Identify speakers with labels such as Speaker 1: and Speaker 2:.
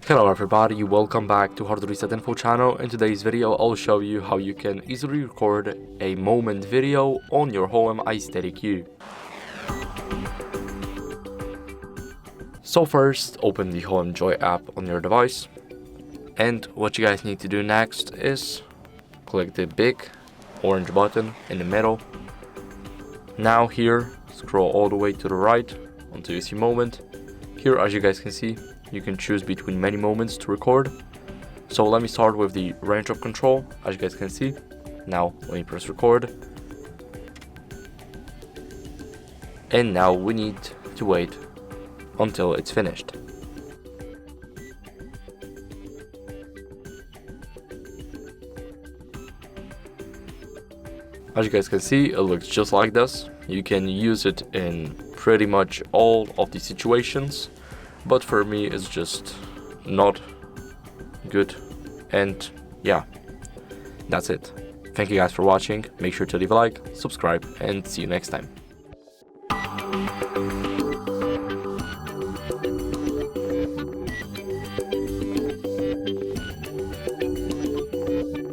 Speaker 1: Hello everybody, welcome back to HardReset.Info channel. In today's video I'll show you how you can easily record a moment video on your HOHEM iSteady cue. So first, open the HOHEM Joy app on your device, and what you guys need to do next is click the big orange button in the middle. Now here, scroll all the way to the right until you see moment. Here, as you guys can see, you can choose between many moments to record. So let me start with the range of control, as you guys can see. Now let me press record. And now we need to wait until it's finished. As you guys can see, it looks just like this. You can use it in pretty much all of the situations, but for me it's just not good. And yeah, that's it. Thank you guys for watching. Make sure to leave a like, subscribe, and see you next time.